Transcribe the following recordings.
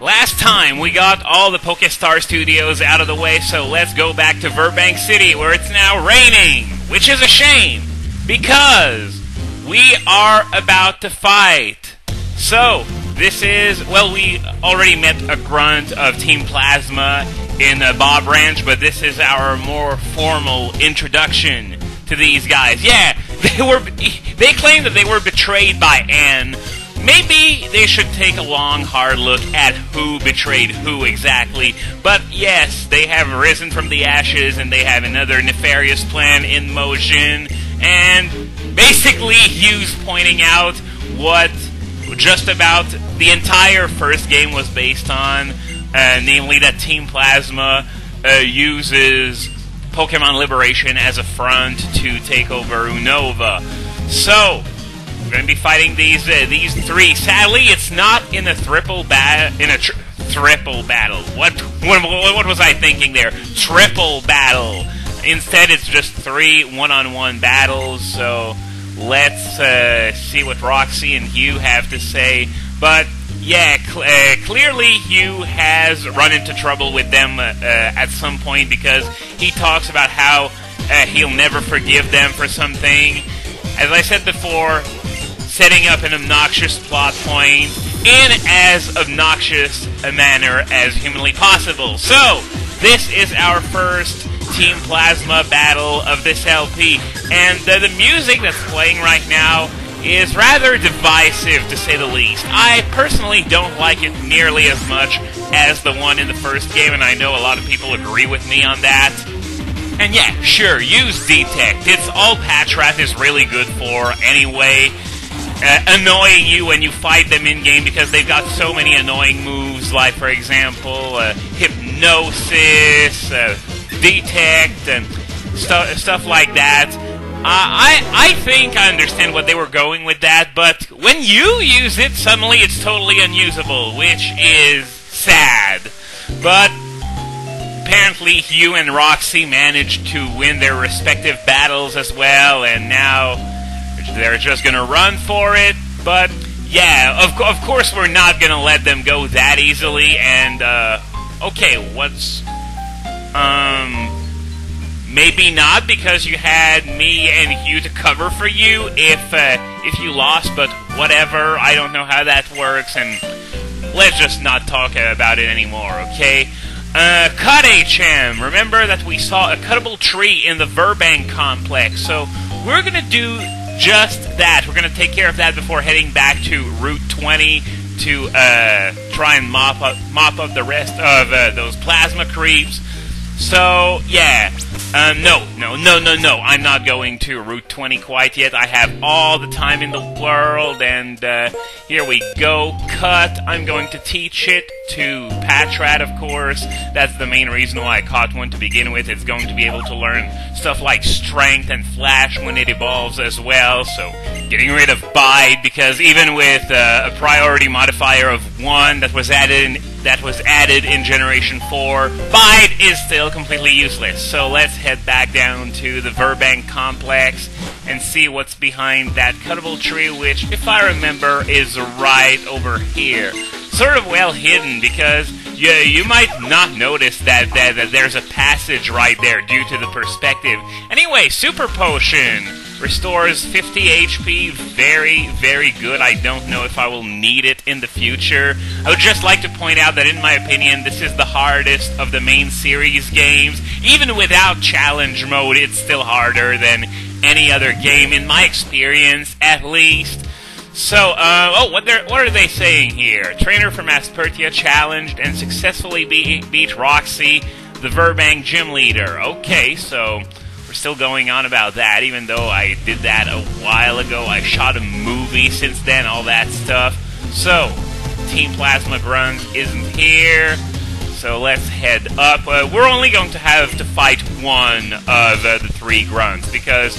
Last time we got all the PokeStar Studios out of the way, so let's go back to Burbank City, where it's now raining, which is a shame, because we are about to fight. So, this is, well, we already met a grunt of Team Plasma in Bob Ranch, but this is our more formal introduction to these guys. Yeah, they claim that they were betrayed by Anne. Maybe they should take a long, hard look at who betrayed who exactly. But yes, they have risen from the ashes, and they have another nefarious plan in motion. And basically, Hugh's pointing out what just about the entire first game was based on, namely that Team Plasma uses Pokemon Liberation as a front to take over Unova. So, we're going to be fighting these three. Sadly, it's not in a triple battle. What was I thinking there? Triple battle. Instead, it's just 3 one-on-one battles. So let's see what Roxy and Hugh have to say. But yeah, clearly Hugh has run into trouble with them at some point, because he talks about how he'll never forgive them for something. As I said before, setting up an obnoxious plot point in as obnoxious a manner as humanly possible. So, this is our first Team Plasma battle of this LP, and the music that's playing right now is rather divisive, to say the least. I personally don't like it nearly as much as the one in the first game, and I know a lot of people agree with me on that. And yeah, sure, use Detect. It's all Patrat is really good for anyway. Annoying you when you fight them in-game, because they've got so many annoying moves, like, for example, Hypnosis, Detect, and stuff like that. I think I understand what they were going with that, but when you use it, suddenly it's totally unusable, which is sad. But apparently Hugh and Roxy managed to win their respective battles as well, and now they're just gonna run for it. But yeah, of course we're not gonna let them go that easily. And okay, what's maybe not, because you had me and Hugh to cover for you if you lost. But whatever, I don't know how that works, and let's just not talk about it anymore, okay? Cut HM. Remember that we saw a cuttable tree in the Burbank complex, so we're gonna do just that. We're going to take care of that before heading back to Route 20 to try and mop up the rest of those plasma creeps. So, yeah. No. I'm not going to Route 20 quite yet. I have all the time in the world, and here we go. Cut. I'm going to teach it to Patrat, of course. That's the main reason why I caught one to begin with. It's going to be able to learn stuff like Strength and Flash when it evolves as well. So, getting rid of Bite, because even with a priority modifier of 1 that was added in Generation 4, Bite is still completely useless. So let's head back down to the Burbank complex and see what's behind that cuttable tree, which, if I remember, is right over here. Sort of well hidden, because you might not notice that there's a passage right there due to the perspective. Anyway, Super Potion restores 50 HP, very, very good. I don't know if I will need it in the future. I would just like to point out that, in my opinion, this is the hardest of the main series games. Even without challenge mode, it's still harder than any other game, in my experience, at least. So, what are they saying here? Trainer from Aspertia challenged and successfully beat Roxy, the Burbank gym leader. Okay, so we're still going on about that, even though I did that a while ago. I shot a movie since then, all that stuff. So, Team Plasma Grunt isn't here, so let's head up. We're only going to have to fight one of the 3 grunts, because,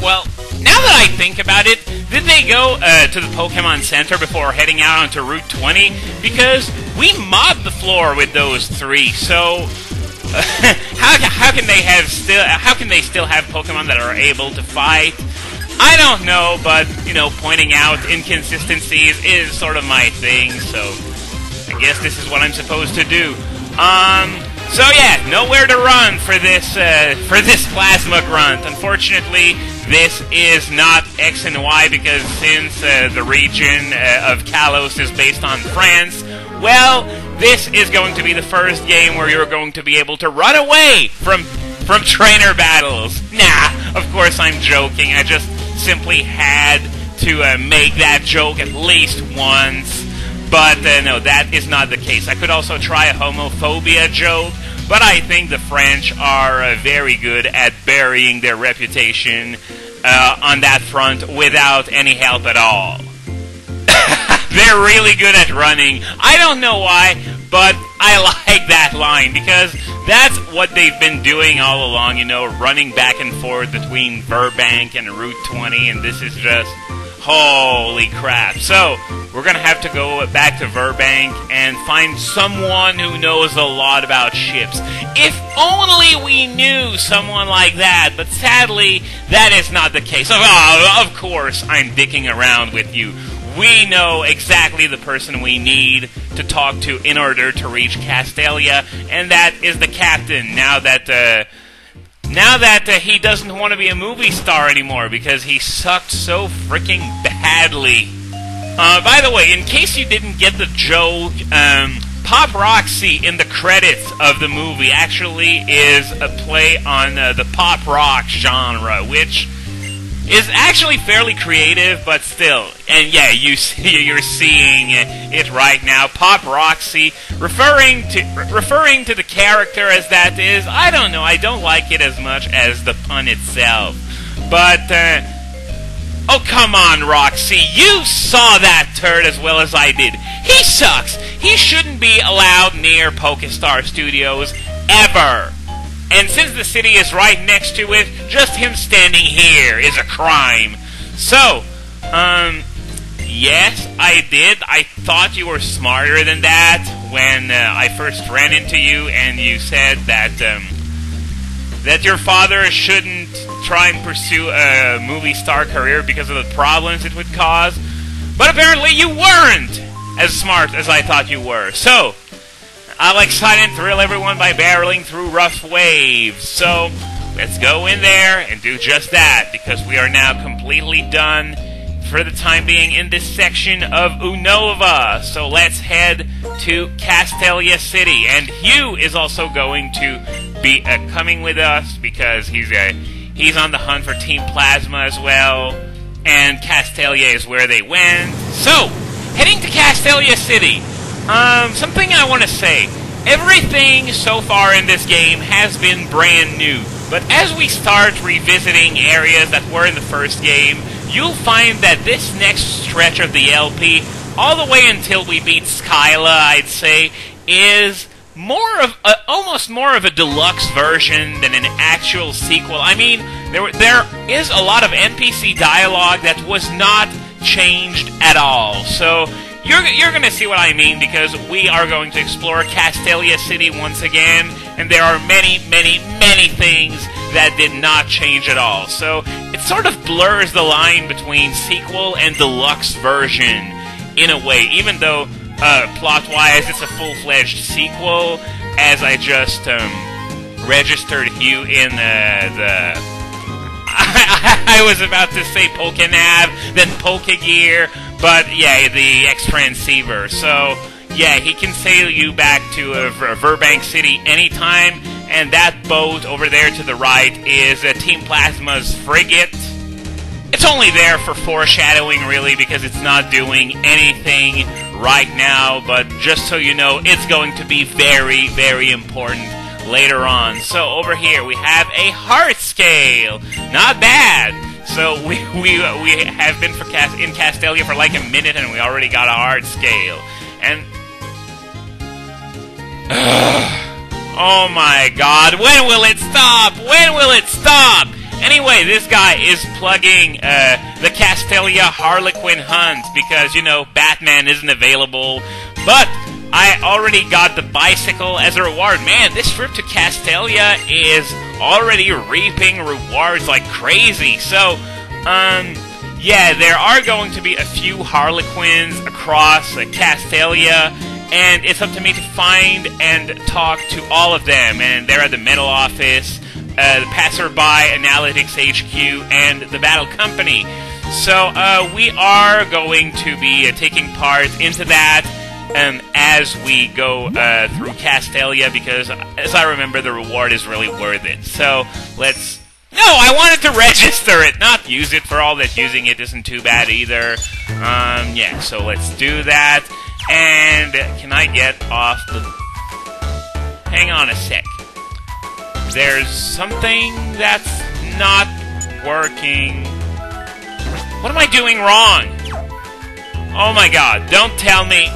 well, now that I think about it, did they go to the Pokemon Center before heading out onto Route 20? Because we mobbed the floor with those 3, so how can they still have Pokemon that are able to fight? I don't know, but, you know, pointing out inconsistencies is sort of my thing, so I guess this is what I'm supposed to do. So yeah, nowhere to run for this plasma grunt. Unfortunately, this is not X and Y because since the region of Kalos is based on France, well, this is going to be the first game where you're going to be able to run away from trainer battles. Nah, of course I'm joking. I just simply had to make that joke at least once. But no, that is not the case. I could also try a homophobia joke, but I think the French are very good at burying their reputation on that front without any help at all. They're really good at running. I don't know why, but I like that line because that's what they've been doing all along, you know, running back and forth between Burbank and Route 20, and this is just holy crap. So, we're gonna have to go back to Burbank and find someone who knows a lot about ships. If only we knew someone like that, but sadly, that is not the case. Of course, I'm dicking around with you. We know exactly the person we need to talk to in order to reach Castelia, and that is the captain, now that he doesn't want to be a movie star anymore because he sucked so freaking badly. By the way, in case you didn't get the joke, Pop Roxy in the credits of the movie actually is a play on the pop rock genre, which is actually fairly creative, but still. And yeah, you're seeing it right now. Pop Roxy, referring to the character as that is, I don't know, I don't like it as much as the pun itself. But, oh come on, Roxy, you saw that turd as well as I did. He sucks! He shouldn't be allowed near Pokestar Studios, ever! And since the city is right next to it, just him standing here is a crime. So, yes, I did. I thought you were smarter than that when I first ran into you and you said that, that your father shouldn't try and pursue a movie star career because of the problems it would cause. But apparently you weren't as smart as I thought you were. So, I'll excite and thrill everyone by barreling through rough waves. So, let's go in there and do just that, because we are now completely done for the time being in this section of Unova. So let's head to Castelia City. And Hugh is also going to be coming with us, because he's on the hunt for Team Plasma as well. And Castelia is where they went. So, heading to Castelia City. Something I want to say. Everything so far in this game has been brand new. But as we start revisiting areas that were in the first game, you'll find that this next stretch of the LP, all the way until we beat Skyla, I'd say, is almost more of a deluxe version than an actual sequel. I mean, there is a lot of NPC dialogue that was not changed at all. So you're going to see what I mean, because we are going to explore Castelia City once again, and there are many, many, many things that did not change at all. So it sort of blurs the line between sequel and deluxe version in a way, even though plot-wise it's a full-fledged sequel, as I just registered Hugh in the I was about to say Pokenav, then Pokegear, but yeah, the X-Transceiver. So yeah, he can sail you back to Burbank City anytime, and that boat over there to the right is Team Plasma's frigate. It's only there for foreshadowing, really, because it's not doing anything right now, but just so you know, it's going to be very, very important later on. So over here we have a heart scale. Not bad. So we have been in Castelia for like a minute, and we already got a heart scale. And oh my god, when will it stop? When will it stop? Anyway, this guy is plugging the Castelia Harlequin Hunt because, you know, Batman isn't available. But I already got the bicycle as a reward. Man, this trip to Castelia is already reaping rewards like crazy. So, yeah, there are going to be a few Harlequins across Castelia, and it's up to me to find and talk to all of them, and they're at the Metal Office, the Passerby Analytics HQ, and the Battle Company. So we are going to be taking part into that as we go through Castelia, because as I remember, the reward is really worth it. So let's... No, I wanted to register it, not use it. For all that, using it isn't too bad either. Yeah, so let's do that. And can I get off the... Hang on a sec. There's something that's not working. What am I doing wrong? Oh my god, don't tell me.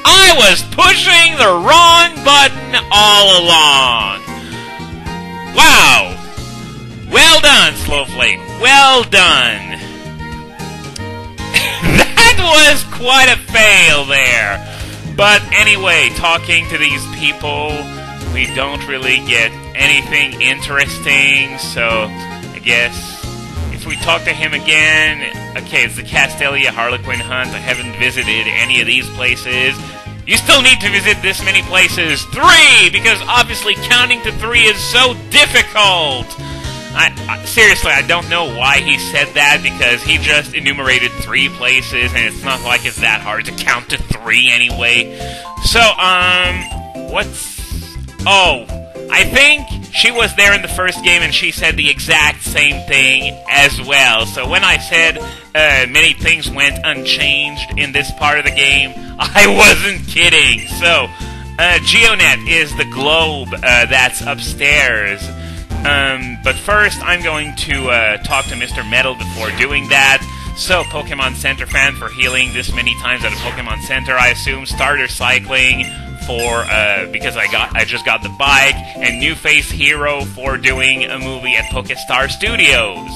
I was pushing the wrong button all along. Wow. Well done, Slowflake. Well done. That was quite a fail there. But anyway, talking to these people, we don't really get anything interesting, so I guess if we talk to him again... Okay, it's the Castelia Harlequin Hunt. I haven't visited any of these places. You still need to visit this many places. 3! Because obviously counting to 3 is so difficult! Seriously, I don't know why he said that, because he just enumerated 3 places, and it's not like it's that hard to count to 3 anyway. So, what's... Oh, I think she was there in the first game, and she said the exact same thing as well. So when I said many things went unchanged in this part of the game, I wasn't kidding. So, Geonet is the globe that's upstairs. But first, I'm going to talk to Mr. Metal before doing that. So, Pokemon Center fan for healing this many times at a Pokemon Center, I assume. Starter cycling for, because I just got the bike. And New Face Hero for doing a movie at Pokestar Studios.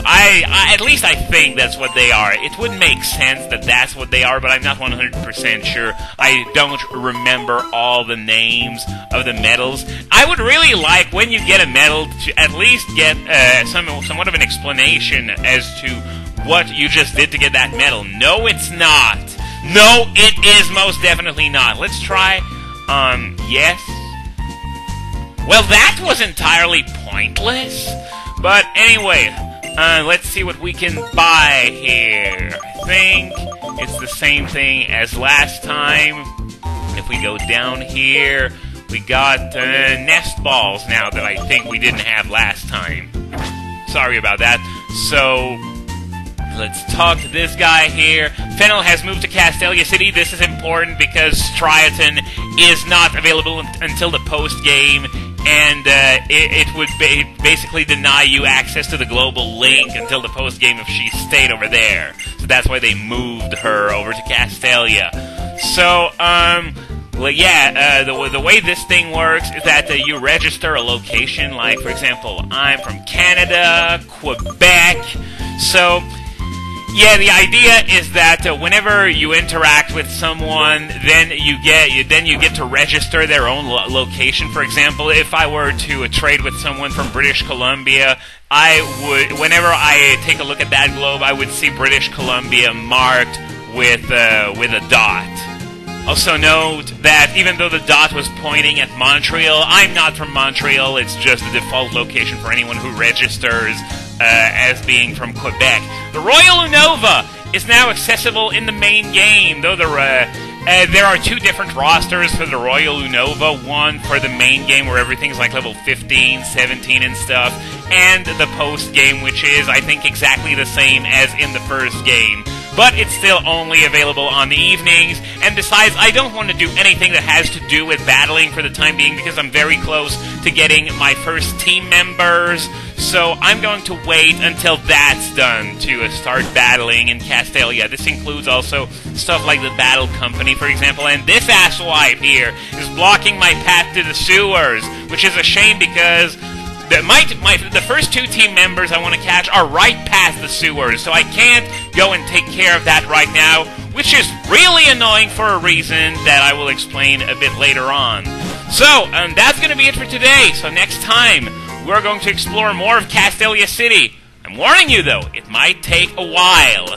At least I think that's what they are. It would make sense that that's what they are, but I'm not 100% sure. I don't remember all the names of the medals. I would really like, when you get a medal, to at least get somewhat of an explanation as to what you just did to get that medal. No, it's not. No, it is most definitely not. Let's try, yes. Well, that was entirely pointless. But anyway... let's see what we can buy here. I think it's the same thing as last time. If we go down here, we got nest balls now that I think we didn't have last time. Sorry about that. So, let's talk to this guy here. Fennel has moved to Castelia City. This is important because Striaton is not available until the post-game. And it would basically deny you access to the global link until the post-game if she stayed over there. So that's why they moved her over to Castelia. So, well, yeah, the way this thing works is that you register a location. Like, for example, I'm from Canada, Quebec. So... yeah, the idea is that whenever you interact with someone, then you get to register their own location. For example, if I were to trade with someone from British Columbia, whenever I take a look at that globe, I would see British Columbia marked with a dot. Also note that even though the dot was pointing at Montreal, I'm not from Montreal. It's just the default location for anyone who registers as being from Quebec. The Royal Unova is now accessible in the main game, though there are 2 different rosters for the Royal Unova. One for the main game, where everything's like level 15, 17 and stuff, and the post-game, which is, I think, exactly the same as in the first game. But it's still only available on the evenings, and besides, I don't want to do anything that has to do with battling for the time being, because I'm very close to getting my first team members, so I'm going to wait until that's done to start battling in Castelia. This includes also stuff like the Battle Company, for example, and this asswipe here is blocking my path to the sewers, which is a shame because... the first 2 team members I want to catch are right past the sewers, so I can't go and take care of that right now, which is really annoying for a reason that I will explain a bit later on. So, that's going to be it for today. So next time, we're going to explore more of Castelia City. I'm warning you, though, it might take a while.